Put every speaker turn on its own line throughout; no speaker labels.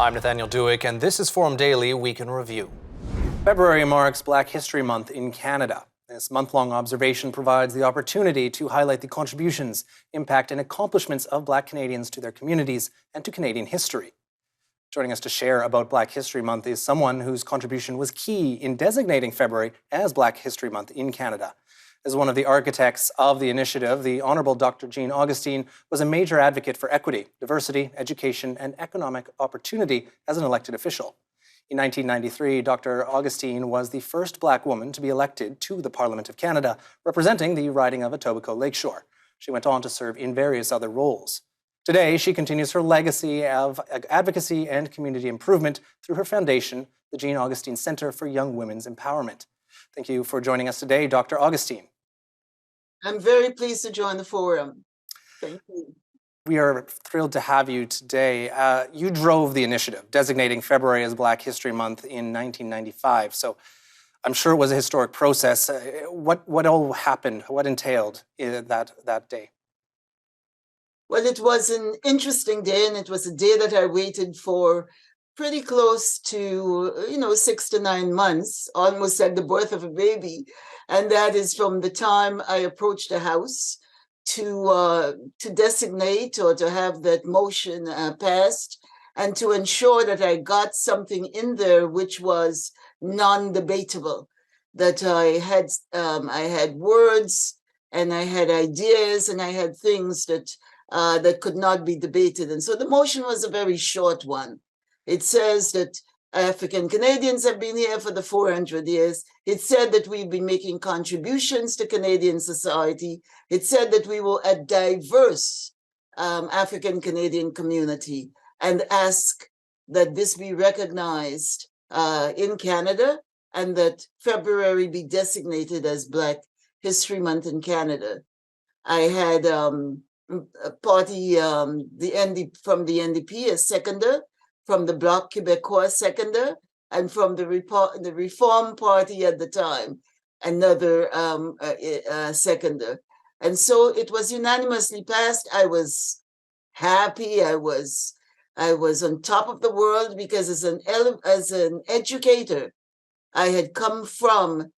I'm Nathaniel Dewick, and this is Forum Daily Week in Review. February marks Black History Month in Canada. This month-long observation provides the opportunity to highlight the contributions, impact, and accomplishments of Black Canadians to their communities and to Canadian history. Joining us to share about Black History Month is someone whose contribution was key in designating February as Black History Month in Canada. As one of the architects of the initiative, the Honourable Dr. Jean Augustine was a major advocate for equity, diversity, education, and economic opportunity as an elected official. In 1993, Dr. Augustine was the first Black woman to be elected to the Parliament of Canada, representing the riding of Etobicoke Lakeshore. She went on to serve in various other roles. Today, she continues her legacy of advocacy and community improvement through her foundation, the Jean Augustine Centre for Young Women's Empowerment. Thank you for joining us today, Dr. Augustine.
I'm very pleased to join the forum. Thank you.
We are thrilled to have you today. You drove the initiative, designating February as Black History Month in 1995. So I'm sure it was a historic process. What all happened? What entailed that day?
Well, it was an interesting day, and it was a day that I waited for pretty close to, 6 to 9 months, almost at the birth of a baby. And that is from the time I approached the House to designate or to have that motion passed, and to ensure that I got something in there which was non-debatable, that I had words and I had ideas and I had things that could not be debated. And so the motion was a very short one. It says that African Canadians have been here for the 400 years. It said that we've been making contributions to Canadian society. It said that we were a diverse African Canadian community, and ask that this be recognized in Canada, and that February be designated as Black History Month in Canada. I had a party, from the NDP, a seconder, from the Bloc Québécois seconder, and from the Reform Party at the time, another seconder. And so it was unanimously passed. I was happy. I was on top of the world, because as an educator, I had come from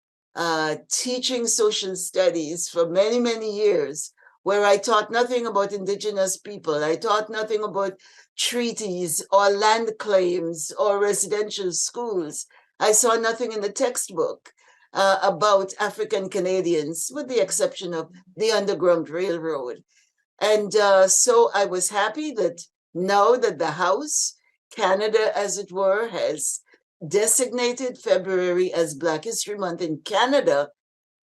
teaching social studies for many, many years, where I taught nothing about Indigenous people. I taught nothing about treaties or land claims or residential schools. I saw nothing in the textbook about African Canadians, with the exception of the Underground Railroad. And so I was happy that now that the House, Canada as it were, has designated February as Black History Month in Canada,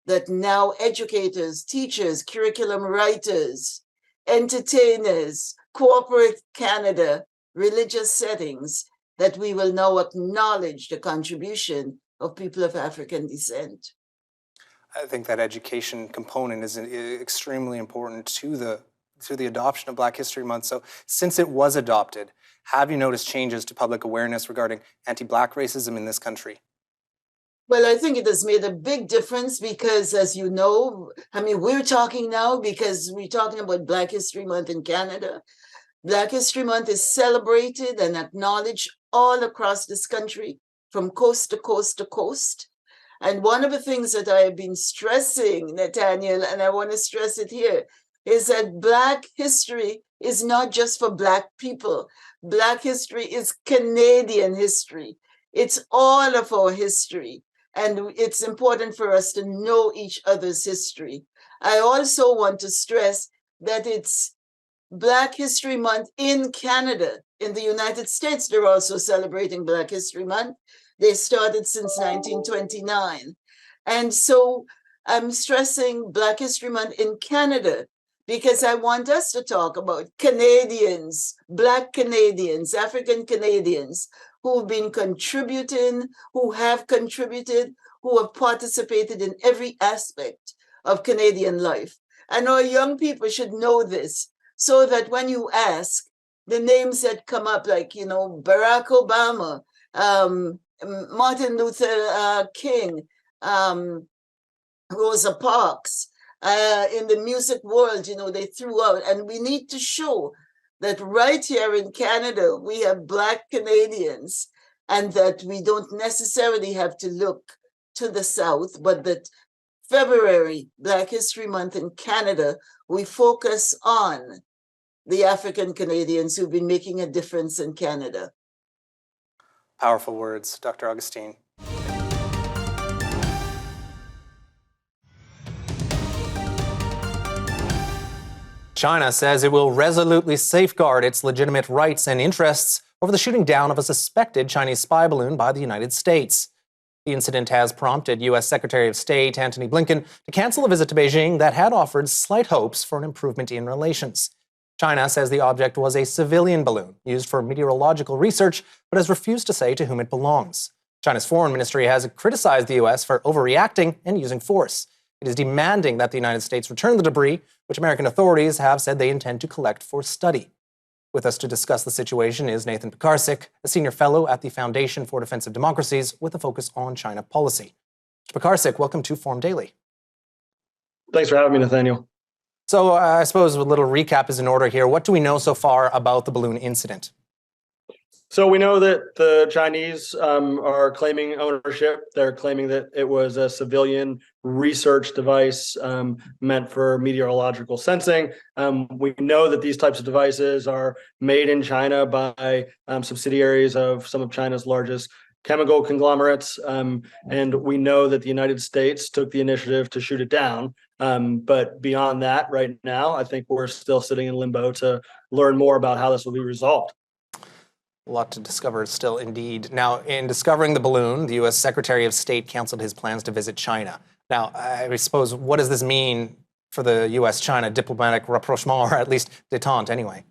that now educators, teachers, curriculum writers, entertainers, corporate Canada, religious settings, that we will now acknowledge the contribution of people of African descent.
I think that education component is extremely important to the adoption of Black History Month. So since it was adopted, have you noticed changes to public awareness regarding anti-Black racism in this country?
Well, I think it has made a big difference, because, as you know, we're talking now because we're talking about Black History Month in Canada. Black History Month is celebrated and acknowledged all across this country, from coast to coast to coast. And one of the things that I have been stressing, Nathaniel, and I want to stress it here, is that Black history is not just for Black people. Black history is Canadian history. It's all of our history. And it's important for us to know each other's history. I also want to stress that it's Black History Month in Canada. In the United States, they're also celebrating Black History Month. They started since 1929. And so I'm stressing Black History Month in Canada, because I want us to talk about Canadians, Black Canadians, African Canadians, who've been contributing, who have contributed, who have participated in every aspect of Canadian life. And our young people should know this, so that when you ask the names that come up, like, Barack Obama, Martin Luther King, Rosa Parks, in the music world, they threw out, and we need to show that right here in Canada, we have Black Canadians, and that we don't necessarily have to look to the South, but that February, Black History Month in Canada, we focus on the African Canadians who've been making a difference in Canada.
Powerful words, Dr. Augustine. China says it will resolutely safeguard its legitimate rights and interests over the shooting down of a suspected Chinese spy balloon by the United States. The incident has prompted U.S. Secretary of State Antony Blinken to cancel a visit to Beijing that had offered slight hopes for an improvement in relations. China says the object was a civilian balloon used for meteorological research, but has refused to say to whom it belongs. China's foreign ministry has criticized the U.S. for overreacting and using force. It is demanding that the United States return the debris, which American authorities have said they intend to collect for study. With us to discuss the situation is Nathan Picarsik, a senior fellow at the Foundation for Defensive Democracies with a focus on China policy. Mr. Picarsik, welcome to Forum Daily.
Thanks for having me, Nathaniel.
So I suppose a little recap is in order here. What do we know so far about the balloon incident?
So we know that the Chinese are claiming ownership. They're claiming that it was a civilian research device meant for meteorological sensing. We know that these types of devices are made in China by subsidiaries of some of China's largest chemical conglomerates. And we know that the United States took the initiative to shoot it down. But beyond that, right now, I think we're still sitting in limbo to learn more about how this will be resolved.
A lot to discover still, indeed. Now, in discovering the balloon, the U.S. Secretary of State canceled his plans to visit China. Now, I suppose, what does this mean for the U.S.-China diplomatic rapprochement, or at least détente anyway?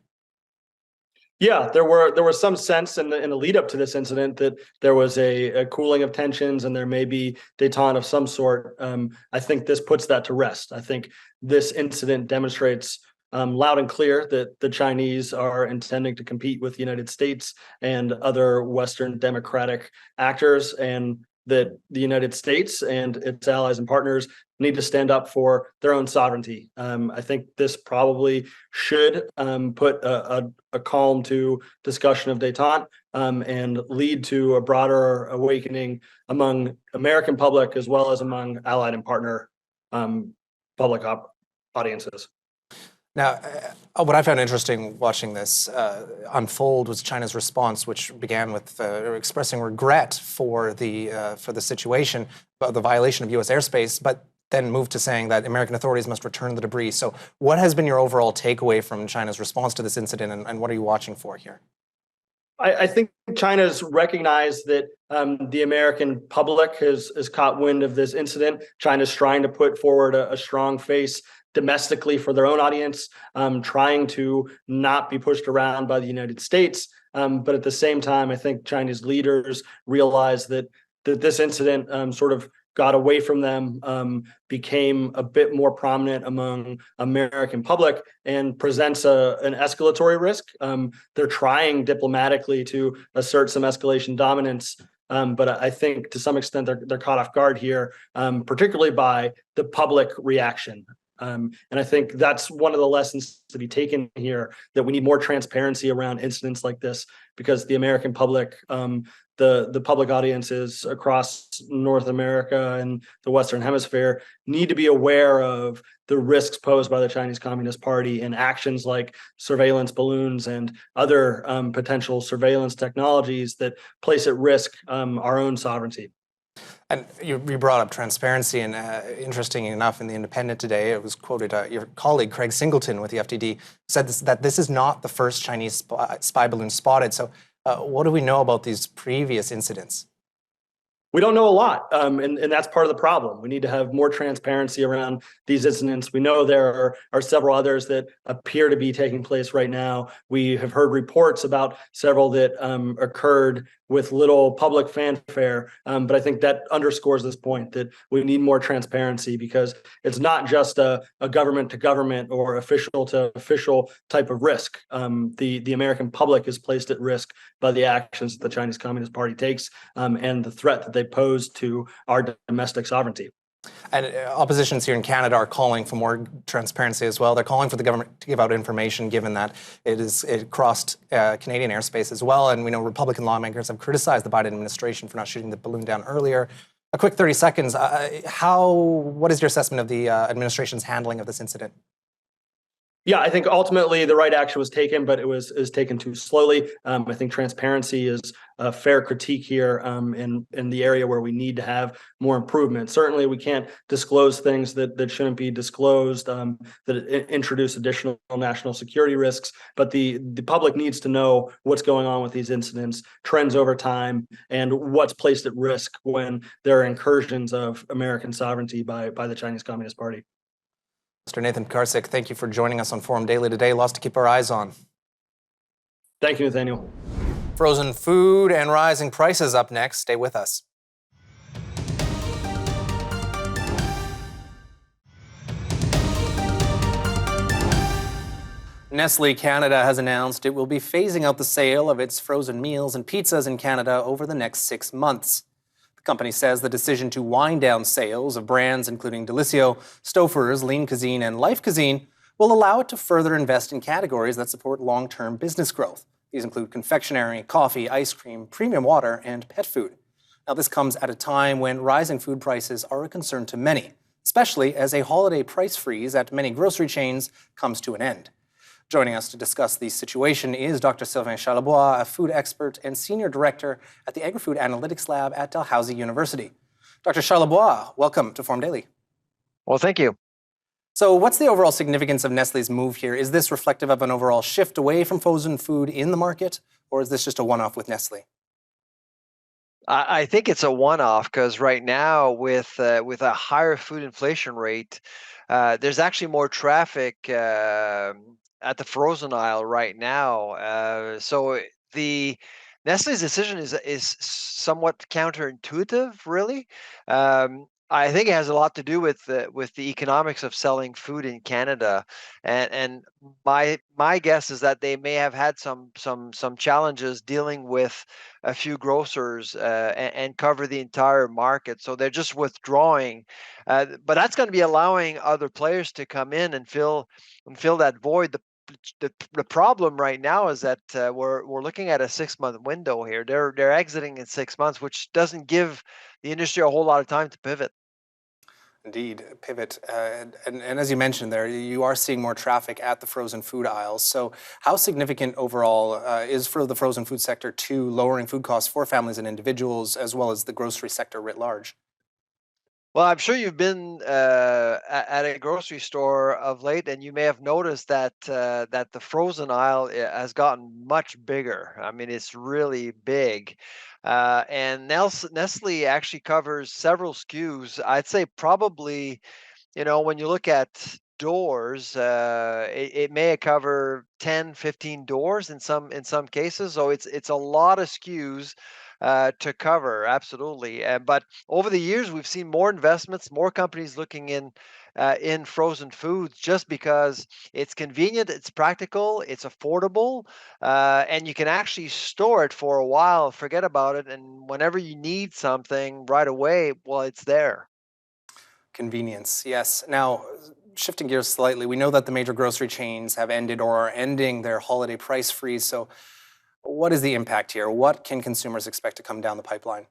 Yeah, there was some sense in the lead up to this incident that there was a cooling of tensions and there may be détente of some sort. I think this puts that to rest. I think this incident demonstrates loud and clear that the Chinese are intending to compete with the United States and other Western democratic actors, and that the United States and its allies and partners need to stand up for their own sovereignty. I think this probably should put a calm to discussion of détente and lead to a broader awakening among American public as well as among allied and partner public audiences.
Now, what I found interesting watching this unfold was China's response, which began with expressing regret for the situation, the violation of U.S. airspace, but then moved to saying that American authorities must return the debris. So what has been your overall takeaway from China's response to this incident, and what are you watching for here?
I think China's recognized that the American public has caught wind of this incident. China's trying to put forward a strong face domestically for their own audience, trying to not be pushed around by the United States. But at the same time, I think Chinese leaders realize that this incident sort of got away from them, became a bit more prominent among American public, and presents an escalatory risk. They're trying diplomatically to assert some escalation dominance, but I think to some extent they're caught off guard here, particularly by the public reaction. And I think that's one of the lessons to be taken here, that we need more transparency around incidents like this, because the American public, the public audiences across North America and the Western Hemisphere need to be aware of the risks posed by the Chinese Communist Party and actions like surveillance balloons and other potential surveillance technologies that place at risk our own sovereignty.
And you brought up transparency, and interesting enough, in The Independent today, it was quoted, your colleague Craig Singleton with the FDD said that this is not the first Chinese spy balloon spotted. So what do we know about these previous incidents?
We don't know a lot, and that's part of the problem. We need to have more transparency around these incidents. We know there are several others that appear to be taking place right now. We have heard reports about several that occurred with little public fanfare, but I think that underscores this point that we need more transparency, because it's not just a government to government or official to official type of risk. The American public is placed at risk by the actions that the Chinese Communist Party takes, and the threat that they pose to our domestic sovereignty.
And oppositions here in Canada are calling for more transparency as well. They're calling for the government to give out information, given that it crossed Canadian airspace as well. And we know Republican lawmakers have criticized the Biden administration for not shooting the balloon down earlier. A quick 30 seconds. What is your assessment of the administration's handling of this incident?
Yeah, I think ultimately the right action was taken, but it was taken too slowly. I think transparency is a fair critique here in the area where we need to have more improvement. Certainly, we can't disclose things that shouldn't be disclosed, that introduce additional national security risks. But the public needs to know what's going on with these incidents, trends over time, and what's placed at risk when there are incursions of American sovereignty by the Chinese Communist Party.
Mr. Nathan Picarsik, thank you for joining us on Forum Daily today. Lots to keep our eyes on.
Thank you, Nathaniel.
Frozen food and rising prices up next. Stay with us. Nestle Canada has announced it will be phasing out the sale of its frozen meals and pizzas in Canada over the next 6 months. The company says the decision to wind down sales of brands including Delissio, Stouffer's, Lean Cuisine, and Life Cuisine will allow it to further invest in categories that support long-term business growth. These include confectionery, coffee, ice cream, premium water, and pet food. Now, this comes at a time when rising food prices are a concern to many, especially as a holiday price freeze at many grocery chains comes to an end. Joining us to discuss the situation is Dr. Sylvain Charlebois, a food expert and senior director at the Agri-Food Analytics Lab at Dalhousie University. Dr. Charlebois, welcome to Forum Daily.
Well, thank you.
So what's the overall significance of Nestle's move here? Is this reflective of an overall shift away from frozen food in the market, or is this just a one-off with Nestle?
I think it's a one-off because right now, with a higher food inflation rate, there's actually more traffic at the frozen aisle right now. So the Nestle's decision is somewhat counterintuitive, really. I think it has a lot to do with the economics of selling food in Canada, and my guess is that they may have had some challenges dealing with a few grocers and cover the entire market, so they're just withdrawing. But that's going to be allowing other players to come in and fill that void. The problem right now is that we're looking at a 6-month window here. They're exiting in 6 months, which doesn't give the industry a whole lot of time to pivot.
Indeed, pivot. And as you mentioned there, you are seeing more traffic at the frozen food aisles. So how significant overall is for the frozen food sector to lowering food costs for families and individuals, as well as the grocery sector writ large?
Well, I'm sure you've been at a grocery store of late, and you may have noticed that that the frozen aisle has gotten much bigger. I mean, it's really big, and Nestle actually covers several SKUs. I'd say probably, when you look at doors, it may cover 10, 15 doors in some cases. So it's a lot of SKUs to cover, absolutely. But over the years, we've seen more investments, more companies looking in frozen foods, just because it's convenient, it's practical, it's affordable, and you can actually store it for a while, forget about it, and whenever you need something right away, well, it's there.
Convenience, yes. Now, shifting gears slightly, we know that the major grocery chains have ended or are ending their holiday price freeze. So what is the impact here? What can consumers expect to come down the pipeline?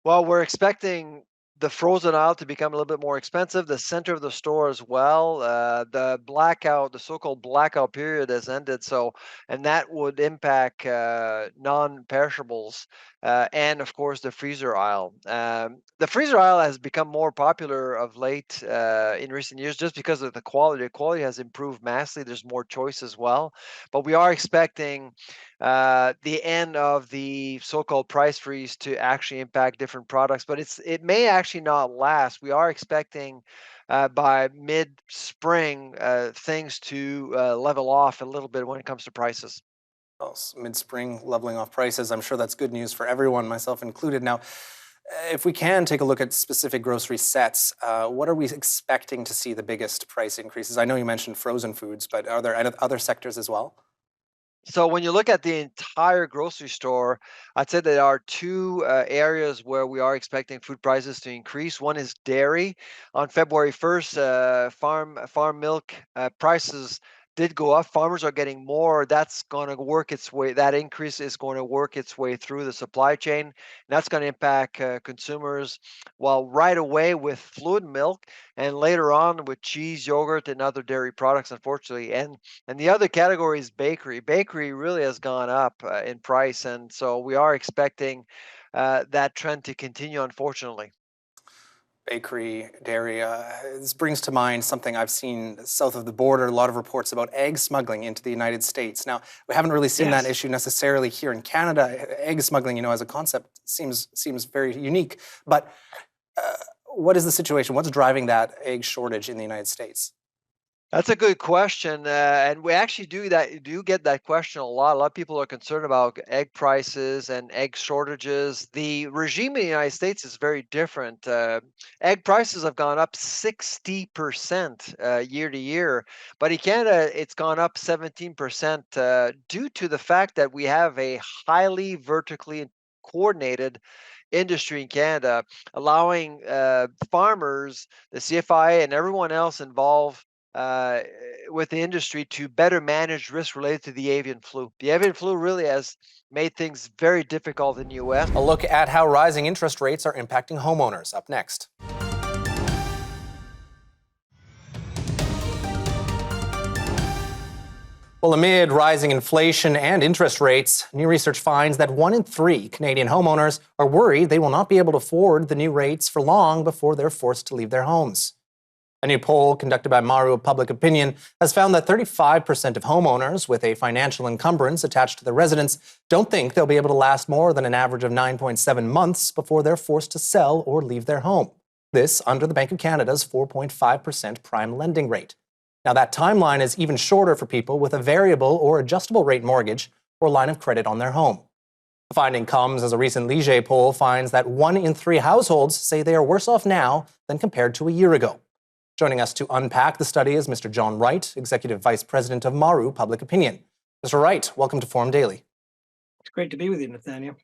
Well, we're expecting the frozen aisle to become a little bit more expensive, the center of the store as well. The so-called blackout period has ended. So, and that would impact non-perishables, and of course the freezer aisle. The freezer aisle has become more popular of late in recent years, just because of the quality. The quality has improved massively. There's more choice as well. But we are expecting the end of the so-called price freeze to actually impact different products, but it may actually not last. We are expecting by mid-spring things to level off a little bit when it comes to prices.
Well, mid-spring leveling off prices. I'm sure that's good news for everyone, myself included. Now, if we can take a look at specific grocery sets, what are we expecting to see the biggest price increases? I know you mentioned frozen foods, but are there other sectors as well?
So when you look at the entire grocery store, I'd say there are two areas where we are expecting food prices to increase. One is dairy. On February 1st, farm milk prices did go up. Farmers are getting more. That's going to work its way. That increase is going to work its way through the supply chain. And that's going to impact consumers. Well, right away with fluid milk, and later on with cheese, yogurt, and other dairy products, unfortunately. And the other category is bakery. Bakery really has gone up in price, and so we are expecting that trend to continue, unfortunately.
Bakery, dairy. This brings to mind something I've seen south of the border, a lot of reports about egg smuggling into the United States. Now, we haven't really seen that issue necessarily here in Canada. Egg smuggling, as a concept seems very unique. But what is the situation? What's driving that egg shortage in the United States?
That's a good question, and we actually do get that question a lot. A lot of people are concerned about egg prices and egg shortages. The regime in the United States is very different. Egg prices have gone up 60% year to year, but in Canada, it's gone up 17% due to the fact that we have a highly vertically coordinated industry in Canada, allowing farmers, the CFI, and everyone else involved uh, with the industry to better manage risks related to the avian flu. The avian flu really has made things very difficult in the U.S.
A look at how rising interest rates are impacting homeowners up next. Well, amid rising inflation and interest rates, new research finds that 1 in 3 Canadian homeowners are worried they will not be able to afford the new rates for long before they're forced to leave their homes. A new poll conducted by Maru Public Opinion has found that 35% of homeowners with a financial encumbrance attached to their residence don't think they'll be able to last more than an average of 9.7 months before they're forced to sell or leave their home. This under the Bank of Canada's 4.5% prime lending rate. Now, that timeline is even shorter for people with a variable or adjustable rate mortgage or line of credit on their home. The finding comes as a recent Leger poll finds that 1 in 3 households say they are worse off now than compared to a year ago. Joining us to unpack the study is Mr. John Wright, Executive Vice President of Maru Public Opinion. Mr. Wright, welcome to Forum Daily.
It's great to be with you, Nathaniel.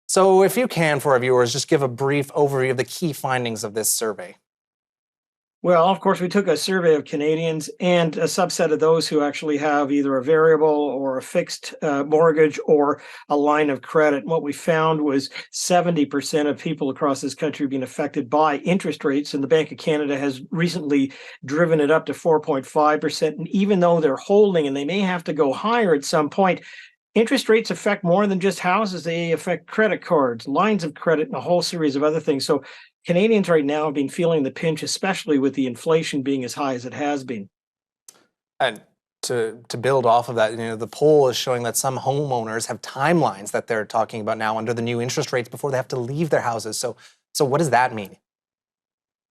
So if you can, for our viewers, just give a brief overview of the key findings of this survey.
Well, of course, we took a survey of Canadians and a subset of those who actually have either a variable or a fixed mortgage or a line of credit. And what we found was 70% of people across this country being affected by interest rates. And the Bank of Canada has recently driven it up to 4.5%. And even though they're holding and they may have to go higher at some point, interest rates affect more than just houses. They affect credit cards, lines of credit, and a whole series of other things. So Canadians right now have been feeling the pinch, especially with the inflation being as high as it has been.
And to build off of that, the poll is showing that some homeowners have timelines that they're talking about now under the new interest rates before they have to leave their houses. So what does that mean?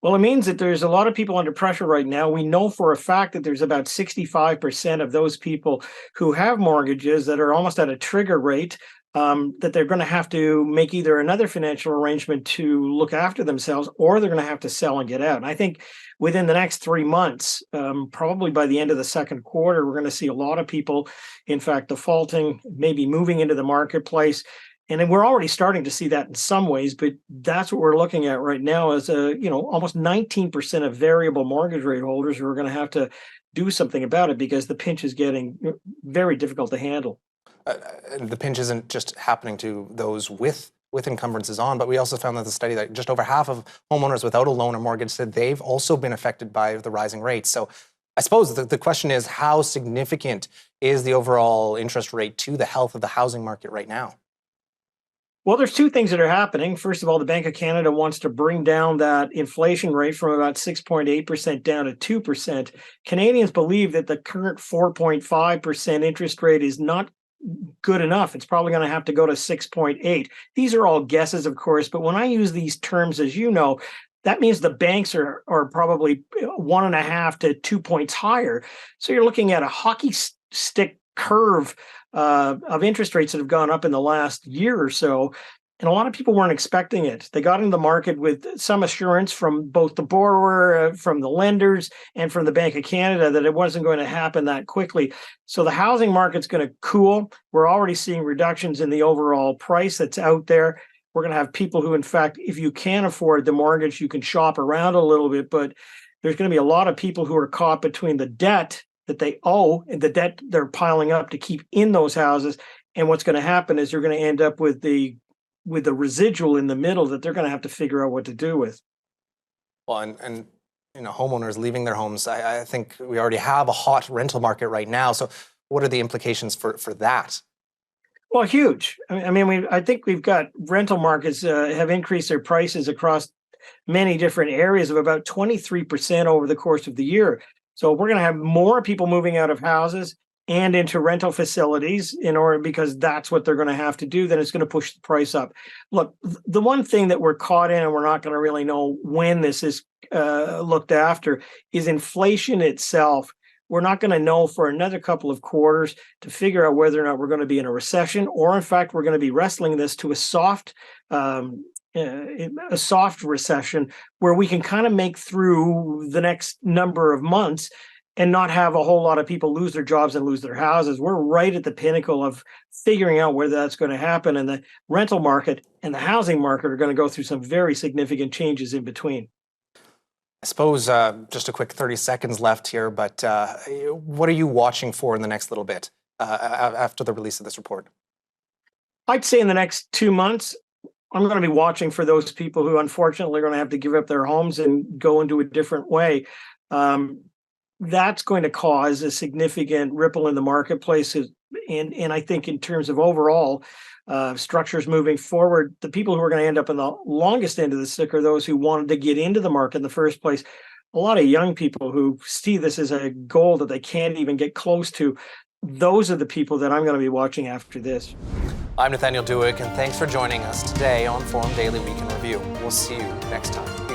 Well, it means that there's a lot of people under pressure right now. We know for a fact that there's about 65% of those people who have mortgages that are almost at a trigger rate, that they're going to have to make either another financial arrangement to look after themselves, or they're going to have to sell and get out. And I think within the next 3 months, probably by the end of the second quarter, we're going to see a lot of people, in fact, defaulting, maybe moving into the marketplace. And then we're already starting to see that in some ways, but that's what we're looking at right now is almost 19% of variable mortgage rate holders who are going to have to do something about it because the pinch is getting very difficult to handle.
The pinch isn't just happening to those with encumbrances on, but we also found that the study that just over half of homeowners without a loan or mortgage said they've also been affected by the rising rates. So I suppose the question is, how significant is the overall interest rate to the health of the housing market right now?
Well, there's two things that are happening. First of all, the Bank of Canada wants to bring down that inflation rate from about 6.8% down to 2%. Canadians believe that the current 4.5% interest rate is not good enough. It's probably going to have to go to 6.8. These are all guesses, of course, but when I use these terms, as you know, that means the banks are probably 1.5 to 2 points higher. So you're looking at a hockey stick curve of interest rates that have gone up in the last year or so. And a lot of people weren't expecting it. They got into the market with some assurance from both the borrower, from the lenders, and from the Bank of Canada that it wasn't going to happen that quickly. So the housing market's going to cool. We're already seeing reductions in the overall price that's out there. We're going to have people who, in fact, if you can afford the mortgage, you can shop around a little bit. But there's going to be a lot of people who are caught between the debt that they owe and the debt they're piling up to keep in those houses. And what's going to happen is you're going to end up with the residual in the middle that they're going to have to figure out what to do with.
Well, and homeowners leaving their homes, I think we already have a hot rental market right now. So what are the implications for that?
Well, huge. I think we've got rental markets have increased their prices across many different areas of about 23% over the course of the year. So we're going to have more people moving out of houses and into rental facilities because that's what they're going to have to do. Then it's going to push the price up. Look, the one thing that we're caught in, and we're not going to really know when this is looked after, is inflation itself. We're not going to know for another couple of quarters to figure out whether or not we're going to be in a recession, or in fact, we're going to be wrestling this to a soft recession where we can kind of make through the next number of months and not have a whole lot of people lose their jobs and lose their houses. We're right at the pinnacle of figuring out whether that's going to happen. And the rental market and the housing market are going to go through some very significant changes in between.
I suppose just a quick 30 seconds left here, but what are you watching for in the next little bit after the release of this report?
I'd say in the next 2 months, I'm going to be watching for those people who unfortunately are going to have to give up their homes and go into a different way. That's going to cause a significant ripple in the marketplace. And I think in terms of overall structures moving forward, the people who are going to end up in the longest end of the stick are those who wanted to get into the market in the first place. A lot of young people who see this as a goal that they can't even get close to. Those are the people that I'm going to be watching after this.
I'm Nathaniel Dewick, and thanks for joining us today on Forum Daily Week in Review. We'll see you next time.